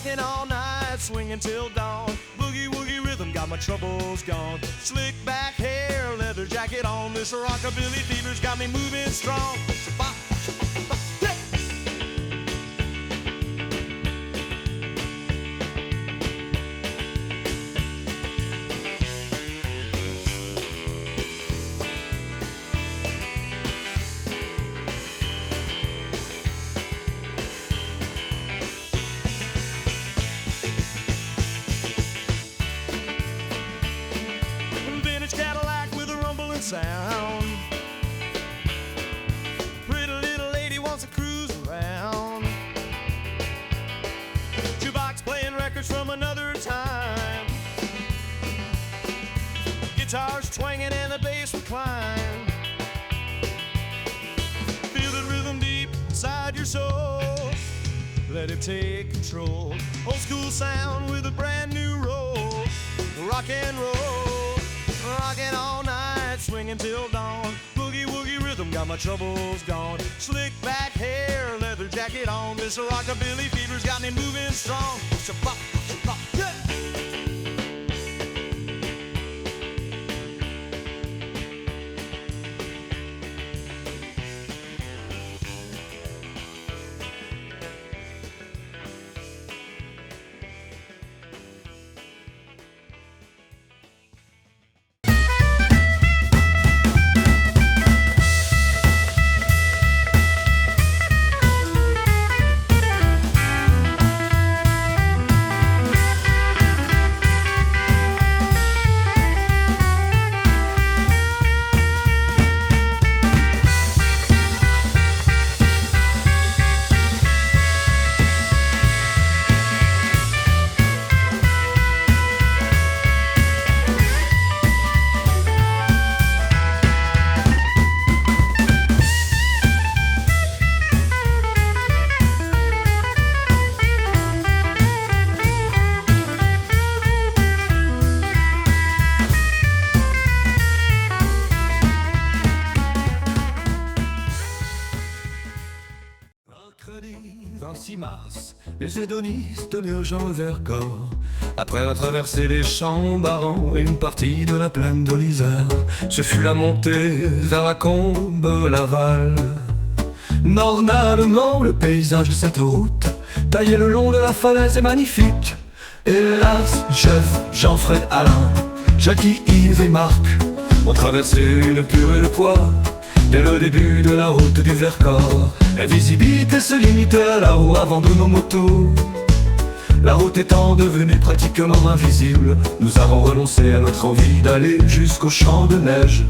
rocking all night, swinging till dawn. Boogie woogie rhythm got my troubles gone. Slick back hair, leather jacket on. This rockabilly fever's got me moving strong. Bop, bop, yeah. Sound. Pretty little lady wants to cruise around. Jukebox playing records from another time. Guitars twanging and the bass recline. Feel the rhythm deep inside your soul. Let it take control. Old school sound with a brand new roll. Rock and roll, rocking all night, swinging till dawn. Boogie woogie rhythm got my troubles gone. Slick back hair, leather jacket on. This rockabilly fever's got me moving strong. Shabop, shabop, yeah. Mercredi 26 mars, les hédonistes d'Urgent au Vercors. Après avoir traversé les champs barrants et une partie de la plaine de l'Isère, ce fut la montée vers la Combe, Laval. Normalement, le paysage de cette route, taillé le long de la falaise, est magnifique. Hélas, chef Jean-Fred Alain, Jackie, Yves et Marc ont traversé une purée de poids. Dès le début de la route du Vercors, la visibilité se limitait à la roue avant de nos motos. La route étant devenue pratiquement invisible, nous avons renoncé à notre envie d'aller jusqu'au champ de neige.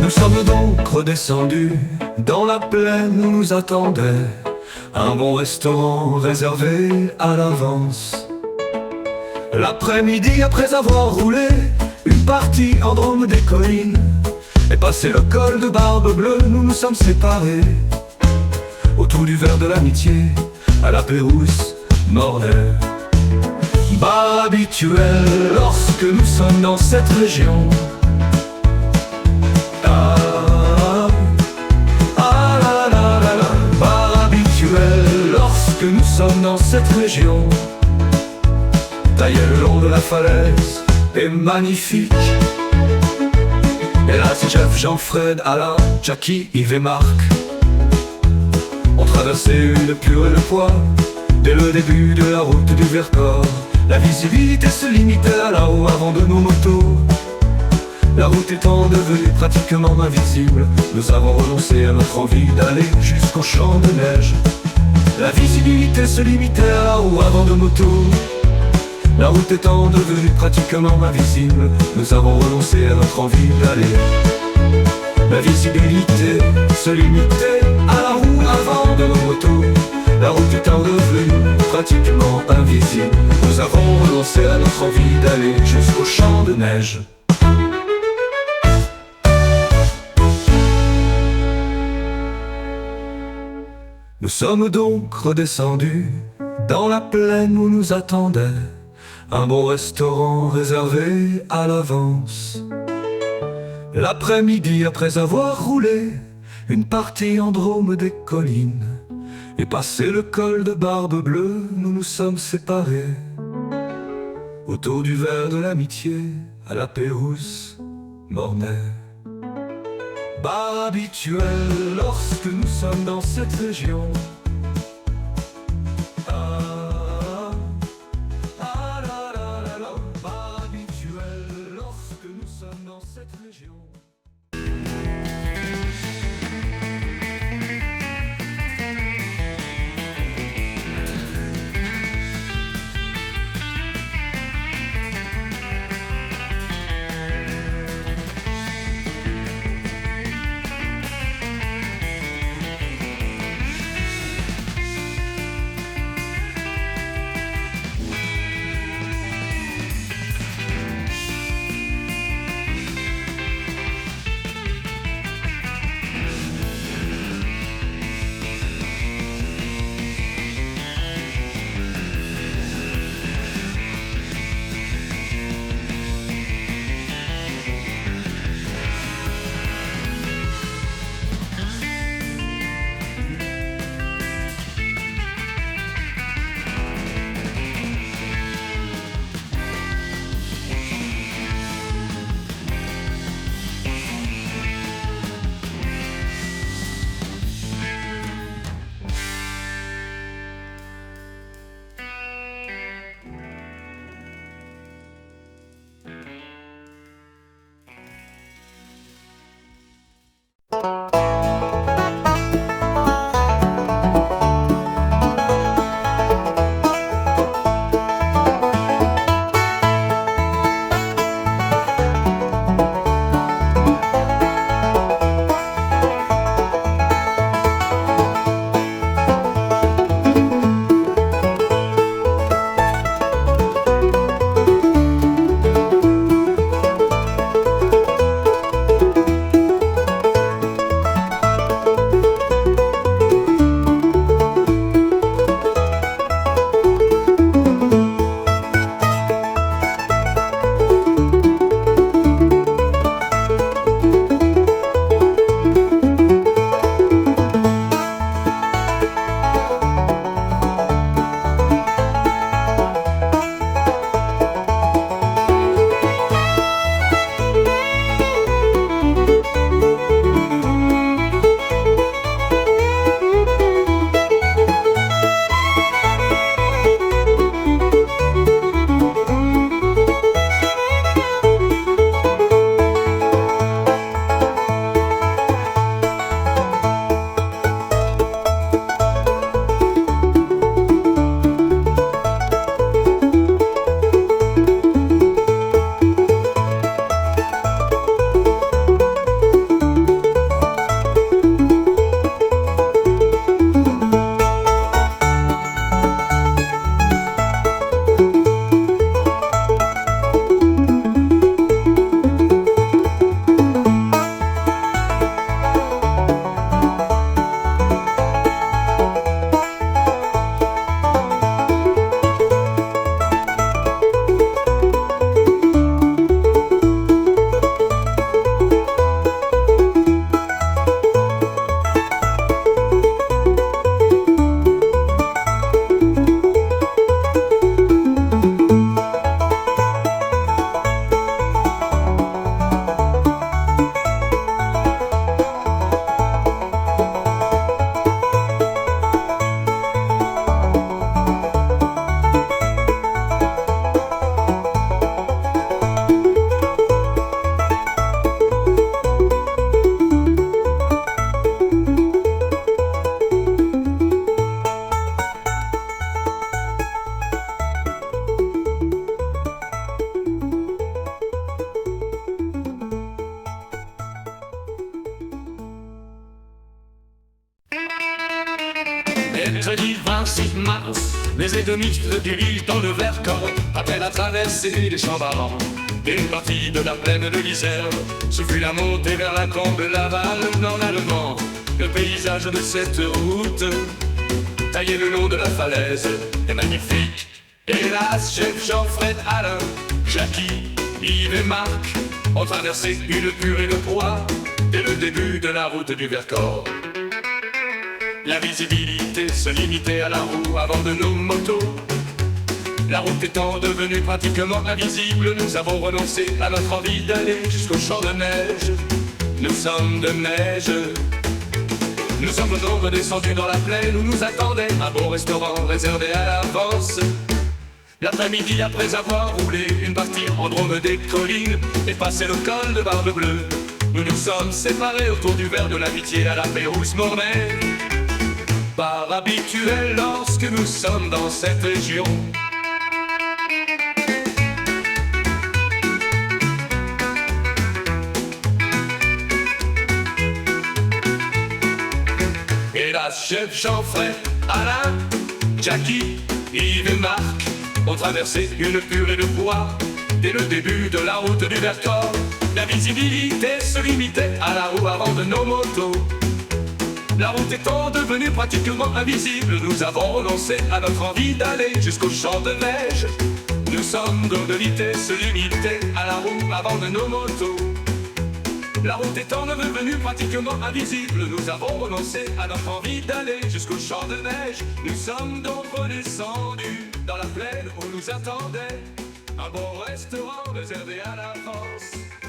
Nous sommes donc redescendus dans la plaine où nous attendait un bon restaurant réservé à l'avance. L'après-midi, après avoir roulé une partie en Drôme des collines et passé le col de Barbe Bleue, nous nous sommes séparés autour du verre de l'amitié à la Pérouse Morlaix. Bar habituel lorsque nous sommes dans cette région. Lorsque nous sommes dans cette région, taillé le long de la falaise est magnifique. Et là c'est Jeff, Jean-Fred, Alain, Jackie, Yves et Marc ont traversé une purée de poids. Dès le début de la route du Vercors, la visibilité se limitait à la haut avant de nos motos. La route étant devenue pratiquement invisible, nous avons renoncé à notre envie d'aller jusqu'au champ de neige. La visibilité se limitait à la roue avant de motos. La route étant devenue pratiquement invisible, nous avons renoncé à notre envie d'aller. La visibilité se limitait à la roue avant de nos motos. La route étant devenue pratiquement invisible, nous avons renoncé à notre envie d'aller jusqu'au champ de neige. Nous sommes donc redescendus dans la plaine où nous attendait un bon restaurant réservé à l'avance. L'après-midi, après avoir roulé une partie en Drôme des collines et passé le col de Barbe Bleue, nous nous sommes séparés autour du verre de l'amitié à la Pérouse Mornay. Bar habituel lorsque nous sommes dans cette région. Bar habituel lorsque nous sommes dans cette région. Mercredi 26 mars, les édonistes se dirigent dans le Vercors. Après la traversée des Champs-Barans, des parties de la plaine de l'Isère, ce fut la montée vers la tombe de Laval en allemand. Le paysage de cette route, taillé le long de la falaise, est magnifique Hélas, chef Jean-Fred, Alain, Jackie, Yves et Marc ont traversé une purée de poids dès le début de la route du Vercors. La visibilité se limitait à la roue avant de nos motos. La route étant devenue pratiquement invisible, nous avons renoncé à notre envie d'aller jusqu'au champ de neige. Nous sommes de neige. Nous sommes donc redescendus dans la plaine où nous attendait un beau restaurant réservé à l'avance. L'après-midi, après avoir roulé une partie en drôme des collines et passé le col de Barbe Bleue, nous nous sommes séparés autour du verre de l'amitié à la Pérouse Mornay. Par habituel lorsque nous sommes dans cette région. Hélas, chef Jean-Fred, Alain, Jackie, Yves et Marc ont traversé une purée de poids dès le début de la route du Vercors. La visibilité se limitait à la roue avant de nos motos. La route étant devenue pratiquement invisible, nous avons renoncé à notre envie d'aller jusqu'au champ de neige. Nous sommes donc de vitesse limitée à la roue avant de nos motos. La route étant devenue pratiquement invisible, nous avons renoncé à notre envie d'aller jusqu'au champ de neige. Nous sommes donc redescendus dans la plaine où nous attendait un bon restaurant réservé à l'avance.